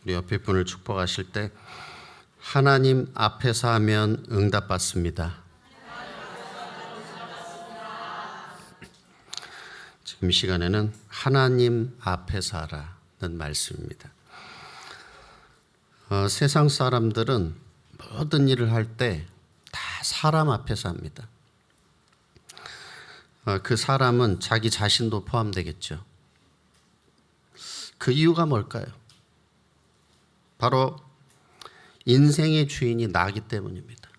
우리 옆에 분을 축복하실 때 하나님 앞에서 하면 응답받습니다. 지금 이 시간에는 하나님 앞에서 하라는 말씀입니다. 세상 사람들은 모든 일을 할 때 다 사람 앞에서 합니다. 그 사람은 자기 자신도 포함되겠죠. 그 이유가 뭘까요? 바로 인생의 주인이 나기 때문입니다.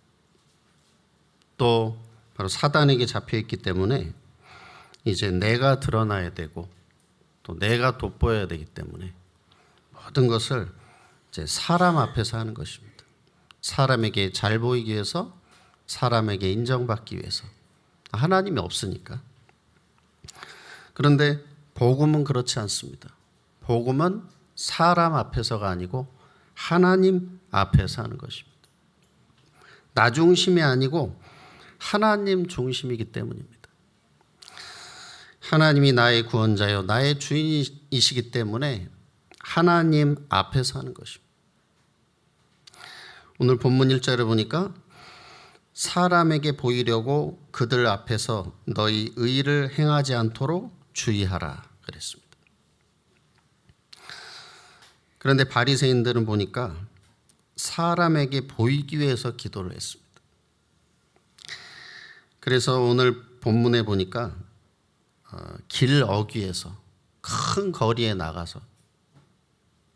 또 바로 사단에게 잡혀있기 때문에 이제 내가 드러나야 되고 또 내가 돋보여야 되기 때문에 모든 것을 이제 사람 앞에서 하는 것입니다. 사람에게 잘 보이기 위해서, 사람에게 인정받기 위해서. 하나님이 없으니까. 그런데 복음은 그렇지 않습니다. 복음은 사람 앞에서가 아니고 하나님 앞에서 하는 것입니다. 나 중심이 아니고 하나님 중심이기 때문입니다. 하나님이 나의 구원자요, 나의 주인이시기 때문에 하나님 앞에서 하는 것입니다. 오늘 본문 1절에 보니까 사람에게 보이려고 그들 앞에서 너희 의를 행하지 않도록 주의하라 그랬습니다. 그런데 바리새인들은 보니까 사람에게 보이기 위해서 기도를 했습니다. 그래서 오늘 본문에 보니까 길 어귀에서 큰 거리에 나가서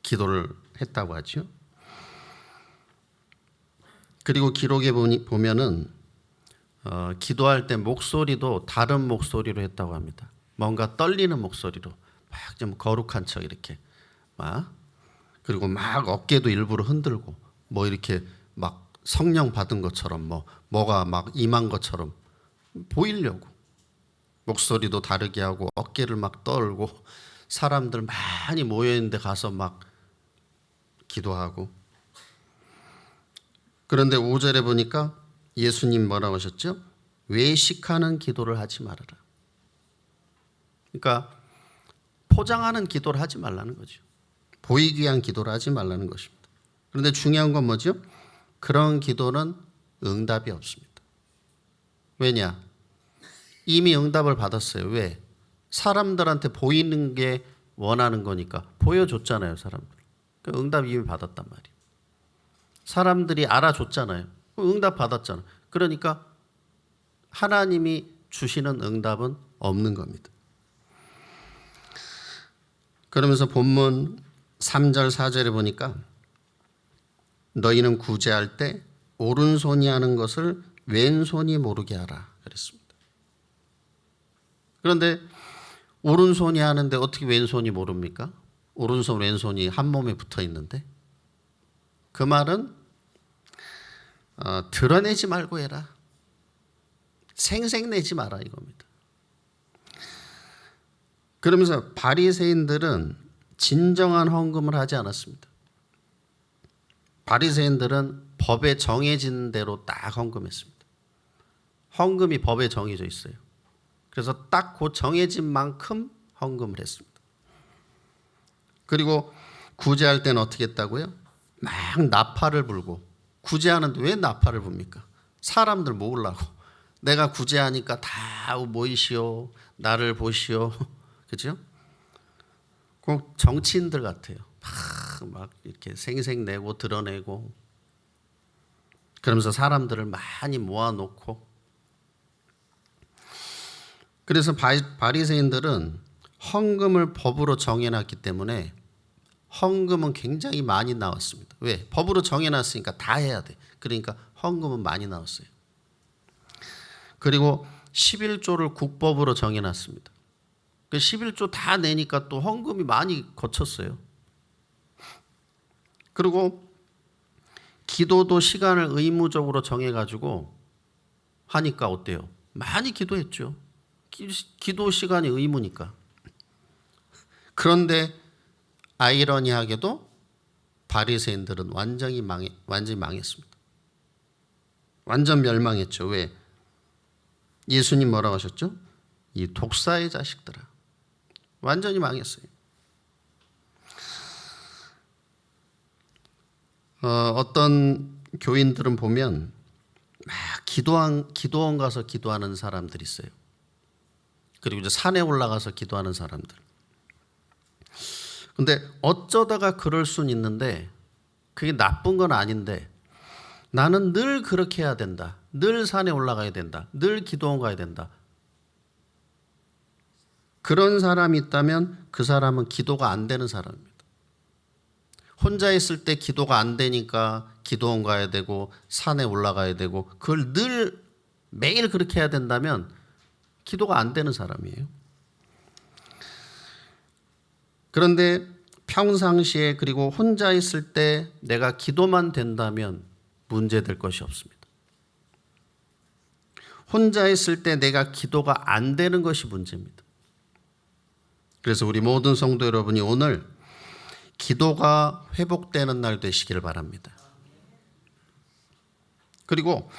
기도를 했다고 하죠. 그리고 기록에 보면은 기도할 때 목소리도 다른 목소리로 했다고 합니다. 뭔가 떨리는 목소리로 막 좀 거룩한 척 이렇게 막, 그리고 막 어깨도 일부러 흔들고 뭐 이렇게 막 성령 받은 것처럼 뭐가 막 임한 것처럼 보이려고 목소리도 다르게 하고 어깨를 막 떨고 사람들 많이 모여 있는데 가서 막 기도하고. 그런데 5절에 보니까 예수님 뭐라고 하셨죠? 외식하는 기도를 하지 말아라. 그러니까 포장하는 기도를 하지 말라는 거죠. 보이기 위한 기도를 하지 말라는 것입니다. 그런데 중요한 건 뭐죠? 그런 기도는 응답이 없습니다. 왜냐? 이미 응답을 받았어요. 왜? 사람들한테 보이는 게 원하는 거니까 보여줬잖아요, 사람들. 그 응답 이미 받았단 말이에요. 사람들이 알아줬잖아요. 응답 받았잖아요. 그러니까 하나님이 주시는 응답은 없는 겁니다. 그러면서 본문 3절 4절에 보니까 너희는 구제할 때 오른손이 하는 것을 왼손이 모르게 하라 그랬습니다. 그런데 오른손이 하는데 어떻게 왼손이 모릅니까? 오른손 왼손이 한 몸에 붙어 있는데. 그 말은 드러내지 말고 해라. 생색내지 마라 이겁니다. 그러면서 바리새인들은 진정한 헌금을 하지 않았습니다. 바리새인들은 법에 정해진 대로 딱 헌금했습니다. 헌금이 법에 정해져 있어요. 그래서 딱 그 정해진 만큼 헌금을 했습니다. 그리고 구제할 때는 어떻게 했다고요? 막 나팔을 불고. 구제하는데 왜 나팔을 붑니까? 사람들 모으려고. 내가 구제하니까 다 모이시오, 나를 보시오. 그죠? 꼭 정치인들 같아요. 막 이렇게 생색내고 드러내고 그러면서 사람들을 많이 모아놓고. 그래서 바리새인들은 헌금을 법으로 정해놨기 때문에 헌금은 굉장히 많이 나왔습니다. 왜? 법으로 정해놨으니까 다 해야 돼. 그러니까 헌금은 많이 나왔어요. 그리고 11조를 국법으로 정해놨습니다. 그 11조 다 내니까 또 헌금이 많이 거쳤어요. 그리고 기도도 시간을 의무적으로 정해가지고 하니까 어때요? 많이 기도했죠. 기도 시간이 의무니까. 그런데 아이러니하게도 바리새인들은 완전히 망했습니다. 완전 멸망했죠. 왜? 예수님 뭐라고 하셨죠? 이 독사의 자식들아. 완전히 망했어요. 어떤 교인들은 보면 막 기도원 가서 기도하는 사람들이 있어요. 그리고 이제 산에 올라가서 기도하는 사람들. 근데 어쩌다가 그럴 수는 있는데 그게 나쁜 건 아닌데 나는 늘 그렇게 해야 된다. 늘 산에 올라가야 된다. 늘 기도원 가야 된다. 그런 사람이 있다면 그 사람은 기도가 안 되는 사람입니다. 혼자 있을 때 기도가 안 되니까 기도원 가야 되고 산에 올라가야 되고 그걸 늘 매일 그렇게 해야 된다면 기도가 안 되는 사람이에요. 그런데 평상시에 그리고 혼자 있을 때 내가 기도만 된다면 문제될 것이 없습니다. 혼자 있을 때 내가 기도가 안 되는 것이 문제입니다. 그래서 우리 모든 성도 여러분이 오늘 기도가 회복되는 날 되시기를 바랍니다. 그리고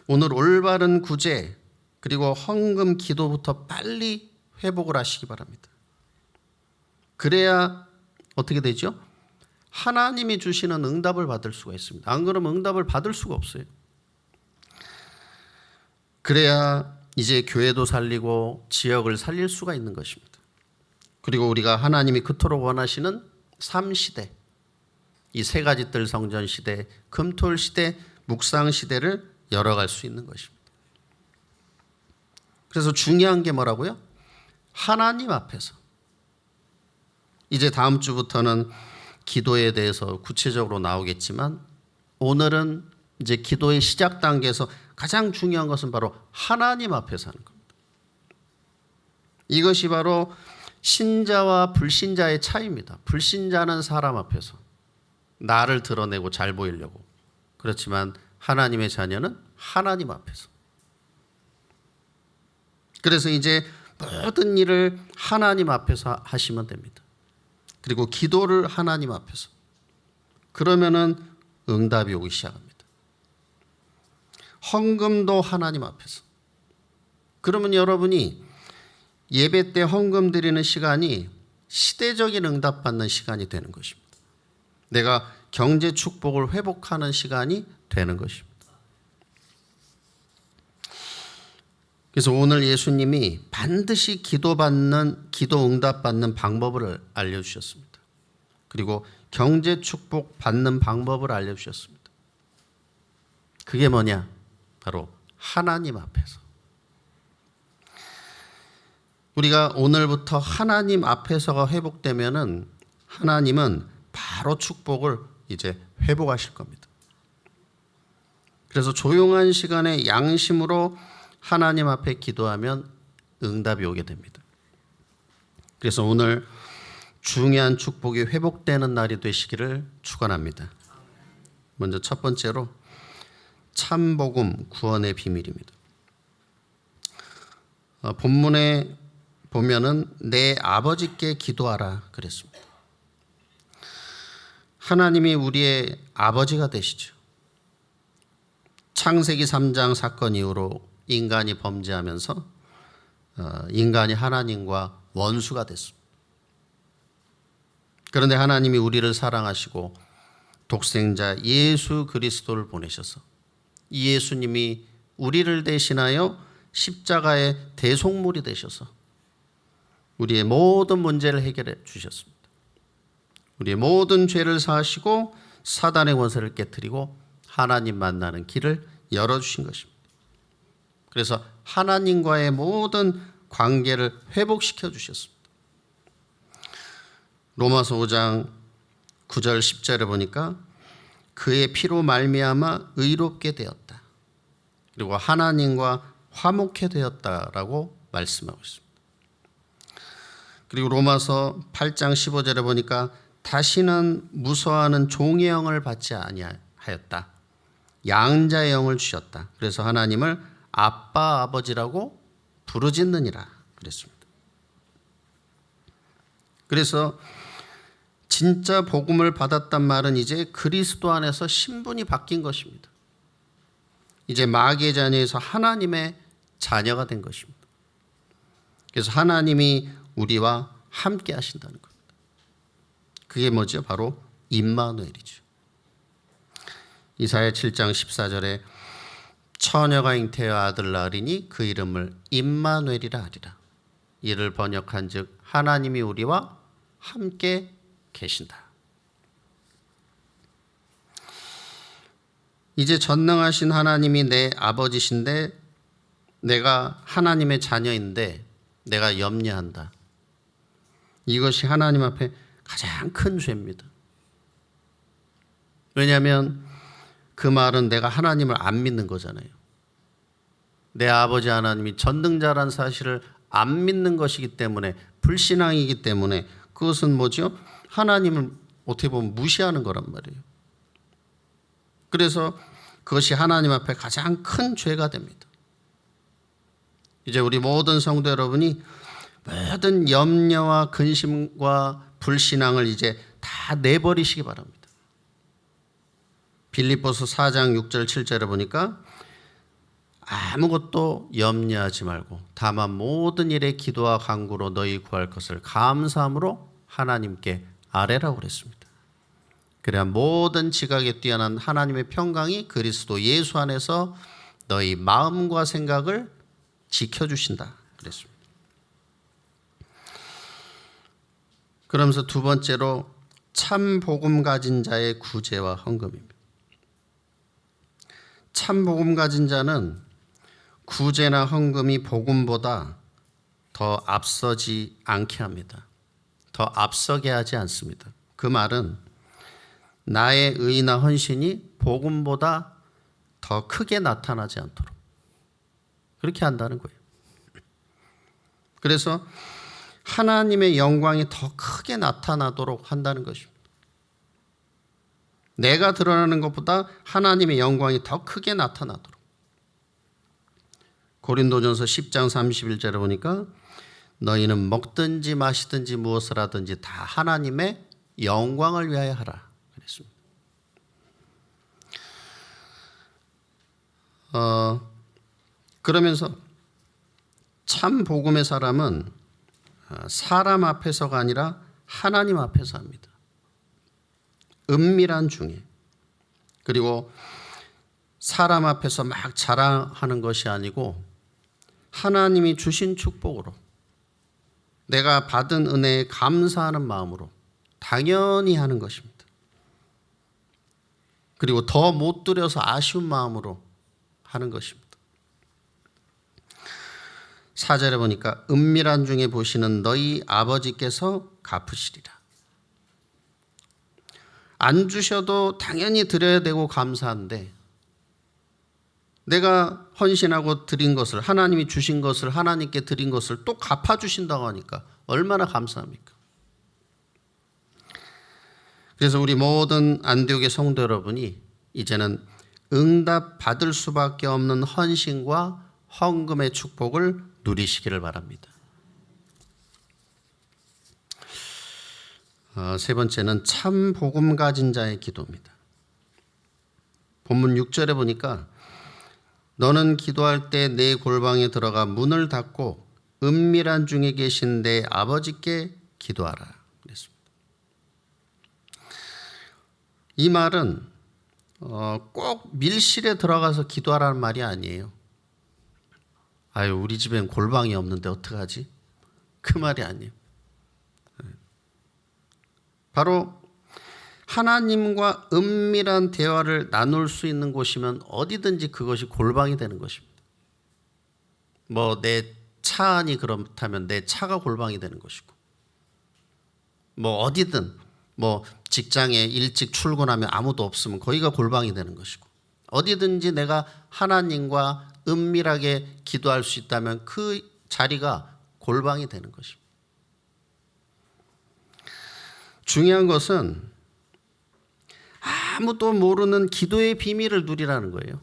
오늘 올바른 구제 그리고 헌금 기도부터 빨리 회복을 하시기 바랍니다. 그래야 어떻게 되죠? 하나님이 주시는 응답을 받을 수가 있습니다. 안 그러면 응답을 받을 수가 없어요. 그래야 이제 교회도 살리고 지역을 살릴 수가 있는 것입니다. 그리고 우리가 하나님이 그토록 원하시는 삶시대, 이 세 가지 뜰 성전 시대, 금토일 시대, 묵상 시대를 열어갈 수 있는 것입니다. 그래서 중요한 게 뭐라고요? 하나님 앞에서. 이제 다음 주부터는 기도에 대해서 구체적으로 나오겠지만 오늘은 이제 기도의 시작 단계에서 가장 중요한 것은 바로 하나님 앞에서 하는 겁니다. 이것이 바로 신자와 불신자의 차이입니다. 불신자는 사람 앞에서 나를 드러내고 잘 보이려고. 그렇지만 하나님의 자녀는 하나님 앞에서. 그래서 이제 모든 일을 하나님 앞에서 하시면 됩니다. 그리고 기도를 하나님 앞에서. 그러면은 응답이 오기 시작합니다. 헌금도 하나님 앞에서. 그러면 여러분이 예배 때 헌금 드리는 시간이 시대적인 응답받는 시간이 되는 것입니다. 내가 경제 축복을 회복하는 시간이 되는 것입니다. 그래서 오늘 예수님이 반드시 기도 응답받는 방법을 알려주셨습니다. 그리고 경제 축복 받는 방법을 알려주셨습니다. 그게 뭐냐? 바로 하나님 앞에서. 우리가 오늘부터 하나님 앞에서가 회복되면은 하나님은 바로 축복을 이제 회복하실 겁니다. 그래서 조용한 시간에 양심으로 하나님 앞에 기도하면 응답이 오게 됩니다. 그래서 오늘 중요한 축복이 회복되는 날이 되시기를 축원합니다. 먼저 첫 번째로 참복음 구원의 비밀입니다. 본문에 보면은 내 아버지께 기도하라 그랬습니다. 하나님이 우리의 아버지가 되시죠. 창세기 3장 사건 이후로 인간이 범죄하면서 인간이 하나님과 원수가 됐습니다. 그런데 하나님이 우리를 사랑하시고 독생자 예수 그리스도를 보내셔서 이 예수님이 우리를 대신하여 십자가의 대속물이 되셔서 우리의 모든 문제를 해결해 주셨습니다. 우리의 모든 죄를 사하시고 사단의 권세를 깨뜨리고 하나님 만나는 길을 열어주신 것입니다. 그래서 하나님과의 모든 관계를 회복시켜 주셨습니다. 로마서 5장 9절 10절에 보니까 그의 피로 말미암아 의롭게 되었다. 그리고 하나님과 화목해 되었다라고 말씀하고 있습니다. 그리고 로마서 8장 15절에 보니까 다시는 무서워하는 종의 영을 받지 아니하였다. 양자의 영을 주셨다. 그래서 하나님을 아빠 아버지라고 부르짖느니라 그랬습니다. 그래서 진짜 복음을 받았단 말은 이제 그리스도 안에서 신분이 바뀐 것입니다. 이제 마귀의 자녀에서 하나님의 자녀가 된 것입니다. 그래서 하나님이 우리와 함께 하신다는 겁니다. 그게 뭐죠? 바로 임마누엘이죠. 이사야 7장 14절에 처녀가 잉태하여 아들 낳으리니 그 이름을 임마누엘이라 하리라. 이를 번역한즉 하나님이 우리와 함께 계신다. 이제 전능하신 하나님이 내 아버지신데 내가 하나님의 자녀인데 내가 염려한다. 이것이 하나님 앞에 가장 큰 죄입니다. 왜냐하면 그 말은 내가 하나님을 안 믿는 거잖아요. 내 아버지 하나님이 전능자라는 사실을 안 믿는 것이기 때문에, 불신앙이기 때문에, 그것은 뭐죠? 하나님을 어떻게 보면 무시하는 거란 말이에요. 그래서 그것이 하나님 앞에 가장 큰 죄가 됩니다. 이제 우리 모든 성도 여러분이 모든 염려와 근심과 불신앙을 이제 다 내버리시기 바랍니다. 빌립보서 4장 6절 7절에 보니까 아무것도 염려하지 말고 다만 모든 일에 기도와 간구로 너희 구할 것을 감사함으로 하나님께 아뢰라고 그랬습니다. 그래야 모든 지각에 뛰어난 하나님의 평강이 그리스도 예수 안에서 너희 마음과 생각을 지켜주신다 그랬습니다. 그러면서 두 번째로 참 복음 가진 자의 구제와 헌금입니다. 참 복음 가진 자는 구제나 헌금이 복음보다 더 앞서지 않게 합니다. 더 앞서게 하지 않습니다. 그 말은 나의 의나 헌신이 복음보다 더 크게 나타나지 않도록 그렇게 한다는 거예요. 그래서 하나님의 영광이 더 크게 나타나도록 한다는 것입니다. 내가 드러나는 것보다 하나님의 영광이 더 크게 나타나도록. 고린도전서 10장 31절에 보니까 너희는 먹든지 마시든지 무엇을 하든지 다 하나님의 영광을 위하여 하라 그랬습니다. 그러면서 참 복음의 사람은 사람 앞에서가 아니라 하나님 앞에서 합니다. 은밀한 중에. 그리고 사람 앞에서 막 자랑하는 것이 아니고 하나님이 주신 축복으로 내가 받은 은혜에 감사하는 마음으로 당연히 하는 것입니다. 그리고 더 못 드려서 아쉬운 마음으로 하는 것입니다. 4절에 보니까 은밀한 중에 보시는 너희 아버지께서 갚으시리라. 안 주셔도 당연히 드려야 되고 감사한데 내가 헌신하고 드린 것을, 하나님이 주신 것을, 하나님께 드린 것을 또 갚아주신다고 하니까 얼마나 감사합니까? 그래서 우리 모든 안디옥의 성도 여러분이 이제는 응답 받을 수밖에 없는 헌신과 헌금의 축복을 누리시기를 바랍니다. 세 번째는 참 복음 가진 자의 기도입니다. 본문 6절에 보니까 너는 기도할 때 내 골방에 들어가 문을 닫고 은밀한 중에 계신 내 아버지께 기도하라 그랬습니다. 이 말은 꼭 밀실에 들어가서 기도하라는 말이 아니에요. 아유, 우리 집엔 골방이 없는데 어떡하지? 그 말이 아니에요. 바로 하나님과 은밀한 대화를 나눌 수 있는 곳이면 어디든지 그것이 골방이 되는 것입니다. 뭐 내 차 안이 그렇다면 내 차가 골방이 되는 것이고, 뭐 어디든 뭐 직장에 일찍 출근하면 아무도 없으면 거기가 골방이 되는 것이고, 어디든지 내가 하나님과 은밀하게 기도할 수 있다면 그 자리가 골방이 되는 것입니다. 중요한 것은 아무도 모르는 기도의 비밀을 누리라는 거예요.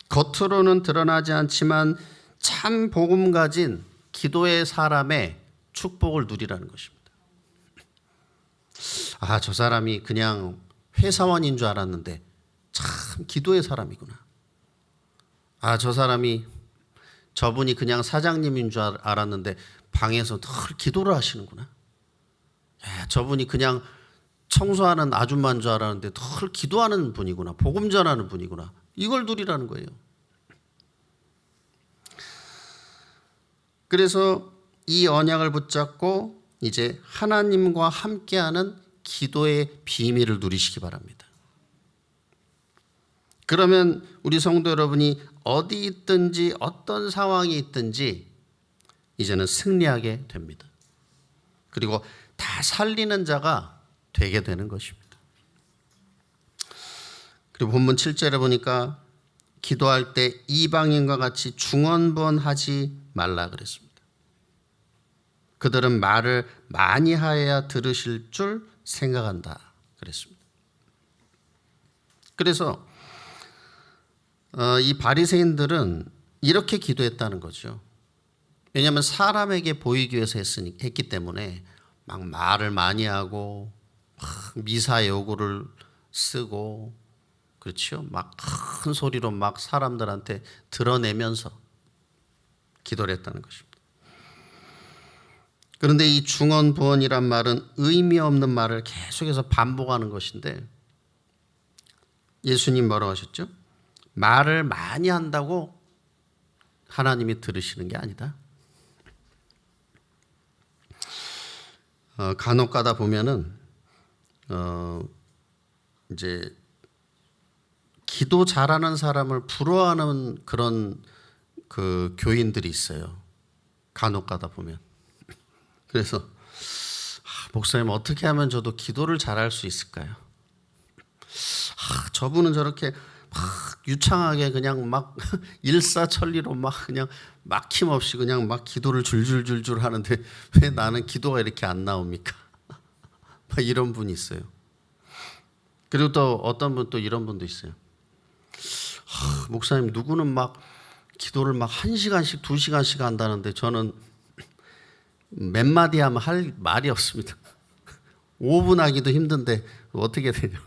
겉으로는 드러나지 않지만 참 복음 가진 기도의 사람의 축복을 누리라는 것입니다. 아, 저 사람이 그냥 회사원인 줄 알았는데 참 기도의 사람이구나. 아, 저분이 그냥 사장님인 줄 알았는데 방에서 늘 기도를 하시는구나. 야, 저분이 그냥 청소하는 아줌마인 줄 알았는데 늘 기도하는 분이구나. 복음 전하는 분이구나. 이걸 누리라는 거예요. 그래서 이 언약을 붙잡고 이제 하나님과 함께하는 기도의 비밀을 누리시기 바랍니다. 그러면 우리 성도 여러분이 어디 있든지 어떤 상황이 있든지 이제는 승리하게 됩니다. 그리고 다 살리는 자가 되게 되는 것입니다. 그리고 본문 7절에 보니까 기도할 때 이방인과 같이 중언부언하지 말라 그랬습니다. 그들은 말을 많이 하여야 들으실 줄 생각한다 그랬습니다. 그래서 이 바리새인들은 이렇게 기도했다는 거죠. 왜냐하면 사람에게 보이기 위해서 했기 때문에 막 말을 많이 하고 미사 여구를 쓰고 그렇죠. 막 큰 소리로 막 사람들한테 드러내면서 기도를 했다는 것입니다. 그런데 이 중언부언이란 말은 의미 없는 말을 계속해서 반복하는 것인데 예수님 뭐라고 하셨죠? 말을 많이 한다고 하나님이 들으시는 게 아니다. 간혹 가다 보면은 이제 기도 잘하는 사람을 부러워하는 그런 그 교인들이 있어요. 간혹 가다 보면. 그래서 목사님 어떻게 하면 저도 기도를 잘할 수 있을까요? 저분은 저렇게 막 유창하게 그냥 막 일사천리로 막 그냥 막힘없이 그냥 막 기도를 줄줄줄줄 하는데 왜 나는 기도가 이렇게 안 나옵니까? 막 이런 분이 있어요. 그리고 또 어떤 분 또 이런 분도 있어요. 목사님 누구는 막 기도를 막 1시간씩 2시간씩 한다는데 저는 몇 마디 하면 할 말이 없습니다. 5분 하기도 힘든데 어떻게 되냐.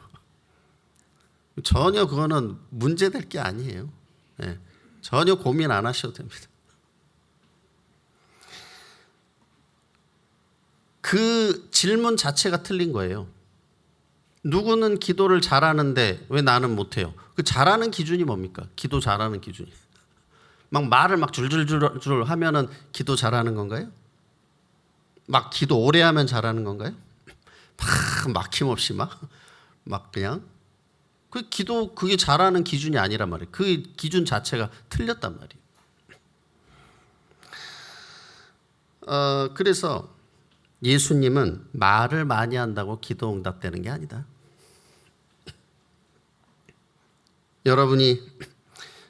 전혀 그거는 문제될 게 아니에요. 네, 전혀 고민 안 하셔도 됩니다. 그 질문 자체가 틀린 거예요. 누구는 기도를 잘하는데 왜 나는 못해요? 그 잘하는 기준이 뭡니까? 기도 잘하는 기준이. 막 말을 막 줄줄줄 하면은 기도 잘하는 건가요? 막 기도 오래 하면 잘하는 건가요? 막 막힘없이 막 그냥 그 기도 그게 잘하는 기준이 아니란 말이에요. 그 기준 자체가 틀렸단 말이에요. 그래서 예수님은 말을 많이 한다고 기도 응답되는 게 아니다. 여러분이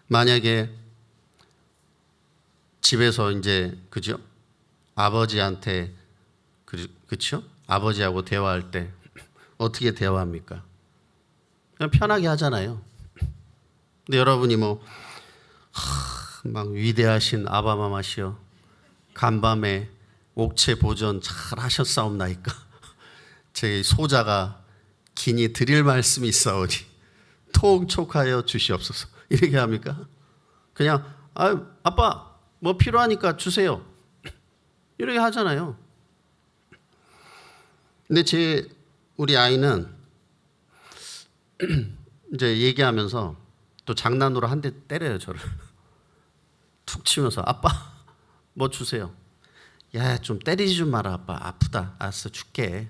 만약에 집에서 이제 그죠? 아버지한테 그렇죠? 아버지하고 대화할 때 어떻게 대화합니까? 그냥 편하게 하잖아요. 근데 여러분이 막 위대하신 아바마마시여 간밤에 옥체 보전 잘 하셨사옵나이까? 제 소자가 긴히 드릴 말씀이 있사오니 통촉하여 주시옵소서. 이렇게 합니까? 그냥 아빠 뭐 필요하니까 주세요. 이렇게 하잖아요. 근데 우리 아이는 이제 얘기하면서 또 장난으로 한 대 때려요, 저를. 툭 치면서 아빠 뭐 주세요. 야, 좀 때리지 좀 마라, 아빠. 아프다. 알았어, 줄게.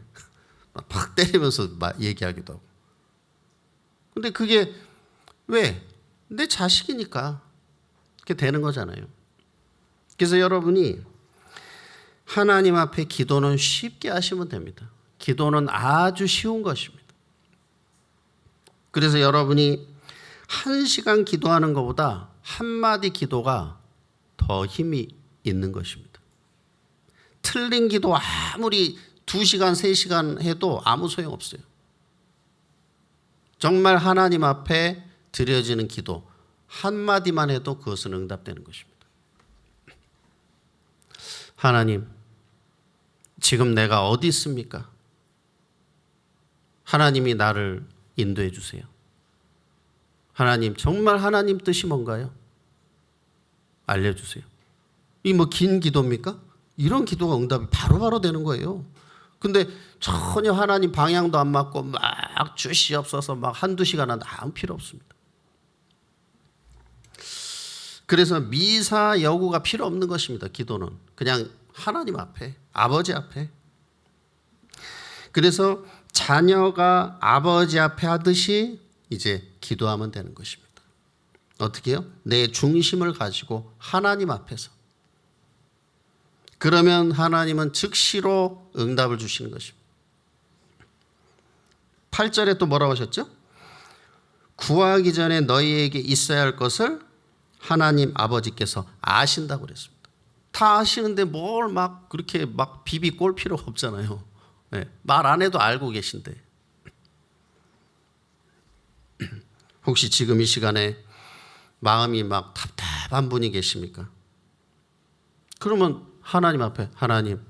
막 때리면서 막 얘기하기도 하고. 근데 그게 왜? 내 자식이니까 그렇게 되는 거잖아요. 그래서 여러분이 하나님 앞에 기도는 쉽게 하시면 됩니다. 기도는 아주 쉬운 것입니다. 그래서 여러분이 1시간 기도하는 것보다 한마디 기도가 더 힘이 있는 것입니다. 틀린 기도 아무리 2시간, 3시간 해도 아무 소용없어요. 정말 하나님 앞에 드려지는 기도 한마디만 해도 그것은 응답되는 것입니다. 하나님, 지금 내가 어디 있습니까? 하나님이 나를 인도해 주세요. 하나님, 정말 하나님 뜻이 뭔가요? 알려주세요. 이 긴 기도입니까? 이런 기도가 응답이 바로바로 되는 거예요. 근데 전혀 하나님 방향도 안 맞고 막 주시옵소서 막 한두 시간 아무 필요 없습니다. 그래서 미사 여구가 필요 없는 것입니다. 기도는 그냥 하나님 앞에, 아버지 앞에. 그래서 자녀가 아버지 앞에 하듯이 이제 기도하면 되는 것입니다. 어떻게 해요? 내 중심을 가지고 하나님 앞에서. 그러면 하나님은 즉시로 응답을 주시는 것입니다. 8절에 또 뭐라고 하셨죠? 구하기 전에 너희에게 있어야 할 것을 하나님 아버지께서 아신다고 그랬습니다. 다 아시는데 뭘 막 그렇게 막 비비 꼴 필요가 없잖아요. 네, 말 안 해도 알고 계신데. 혹시 지금 이 시간에 마음이 막 답답한 분이 계십니까? 그러면 하나님 앞에, 하나님,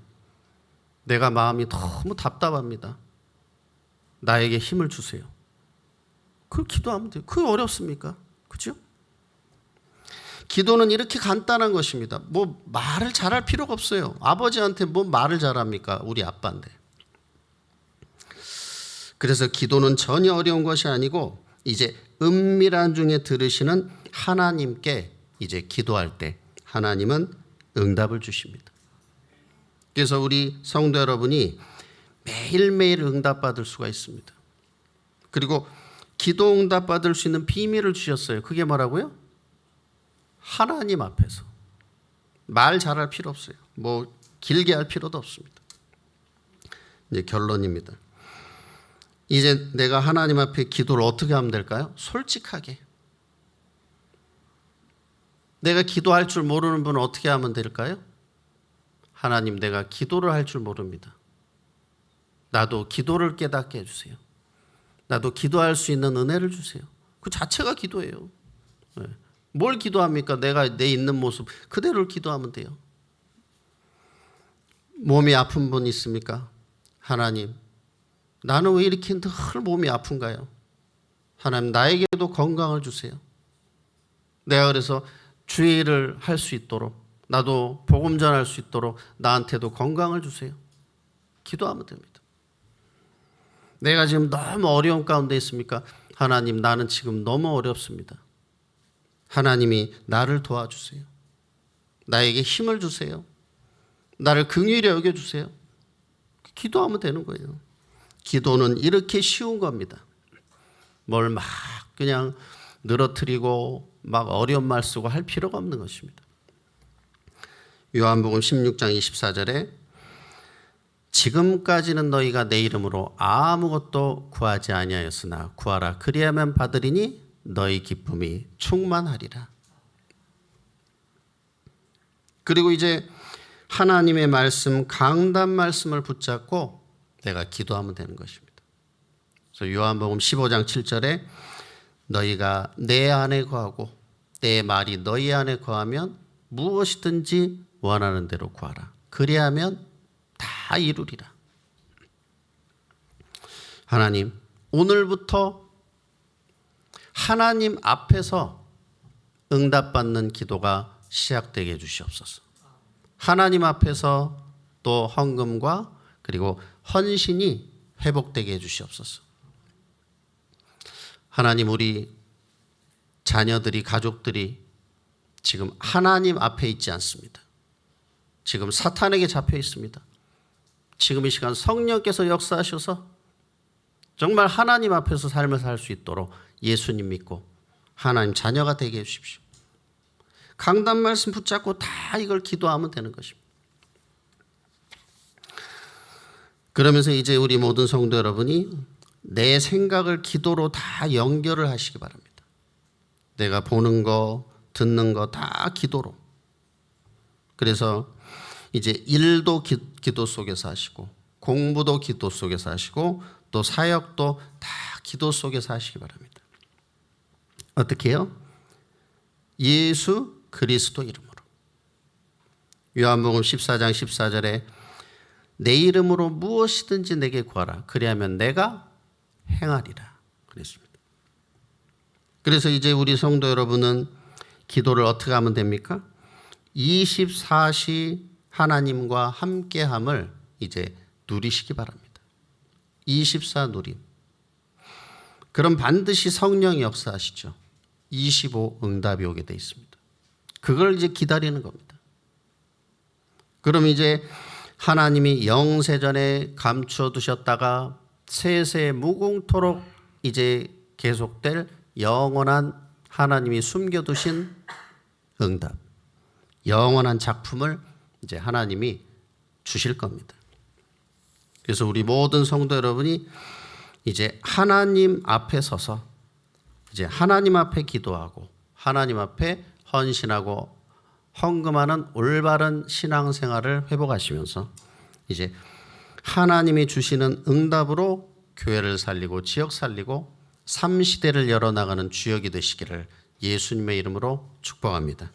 내가 마음이 너무 답답합니다. 나에게 힘을 주세요. 그걸 기도하면 돼요. 그게 어렵습니까? 그죠? 기도는 이렇게 간단한 것입니다. 뭐 말을 잘할 필요가 없어요. 아버지한테 뭐 말을 잘합니까? 우리 아빠인데. 그래서 기도는 전혀 어려운 것이 아니고 이제 은밀한 중에 들으시는 하나님께 이제 기도할 때 하나님은 응답을 주십니다. 그래서 우리 성도 여러분이 매일매일 응답받을 수가 있습니다. 그리고 기도 응답받을 수 있는 비밀을 주셨어요. 그게 뭐라고요? 하나님 앞에서. 말 잘할 필요 없어요. 뭐 길게 할 필요도 없습니다. 이제 결론입니다. 이제 내가 하나님 앞에 기도를 어떻게 하면 될까요? 솔직하게. 내가 기도할 줄 모르는 분은 어떻게 하면 될까요? 하나님, 내가 기도를 할 줄 모릅니다. 나도 기도를 깨닫게 해주세요. 나도 기도할 수 있는 은혜를 주세요. 그 자체가 기도예요. 네. 뭘 기도합니까? 내가 내 있는 모습 그대로를 기도하면 돼요. 몸이 아픈 분 있습니까? 하나님, 나는 왜 이렇게 늘 몸이 아픈가요? 하나님, 나에게도 건강을 주세요. 내가 그래서 주의를 할 수 있도록, 나도 복음 전할 수 있도록 나한테도 건강을 주세요. 기도하면 됩니다. 내가 지금 너무 어려운 가운데 있습니까? 하나님, 나는 지금 너무 어렵습니다. 하나님이 나를 도와주세요. 나에게 힘을 주세요. 나를 긍휼히 여겨주세요. 기도하면 되는 거예요. 기도는 이렇게 쉬운 겁니다. 뭘 막 그냥 늘어뜨리고 막 어려운 말 쓰고 할 필요가 없는 것입니다. 요한복음 16장 24절에 지금까지는 너희가 내 이름으로 아무것도 구하지 아니하였으나 구하라 그리하면 받으리니 너희 기쁨이 충만하리라. 그리고 이제 하나님의 말씀, 강단 말씀을 붙잡고 내가 기도하면 되는 것입니다. 그래서 요한복음 15장 7절에 너희가 내 안에 거하고 내 말이 너희 안에 거하면 무엇이든지 원하는 대로 구하라. 그리하면 다 이루리라. 하나님, 오늘부터 하나님 앞에서 응답받는 기도가 시작되게 해주시옵소서. 하나님 앞에서 또 헌금과 그리고 헌신이 회복되게 해주시옵소서. 하나님, 우리 자녀들이, 가족들이 지금 하나님 앞에 있지 않습니다. 지금 사탄에게 잡혀 있습니다. 지금 이 시간 성령께서 역사하셔서 정말 하나님 앞에서 삶을 살 수 있도록 예수님 믿고 하나님 자녀가 되게 해주십시오. 강단 말씀 붙잡고 다 이걸 기도하면 되는 것입니다. 그러면서 이제 우리 모든 성도 여러분이 내 생각을 기도로 다 연결을 하시기 바랍니다. 내가 보는 거, 듣는 거 다 기도로. 그래서 이제 일도 기도 속에서 하시고 공부도 기도 속에서 하시고 또 사역도 다 기도 속에서 하시기 바랍니다. 어떻게 해요? 예수 그리스도 이름으로. 요한복음 14장 14절에 내 이름으로 무엇이든지 내게 구하라. 그리하면 내가 행하리라. 그랬습니다. 그래서 이제 우리 성도 여러분은 기도를 어떻게 하면 됩니까? 24시 하나님과 함께함을 이제 누리시기 바랍니다. 24 누림. 그럼 반드시 성령이 역사하시죠. 25 응답이 오게 돼 있습니다. 그걸 이제 기다리는 겁니다. 그럼 이제 하나님이 영세전에 감추어 두셨다가 세세 무궁토록 이제 계속될 영원한 하나님이 숨겨두신 응답, 영원한 작품을 이제 하나님이 주실 겁니다. 그래서 우리 모든 성도 여러분이 이제 하나님 앞에 서서 이제 하나님 앞에 기도하고 하나님 앞에 헌신하고 헌금하는 올바른 신앙생활을 회복하시면서 이제 하나님이 주시는 응답으로 교회를 살리고 지역 살리고 3시대를 열어나가는 주역이 되시기를 예수님의 이름으로 축복합니다.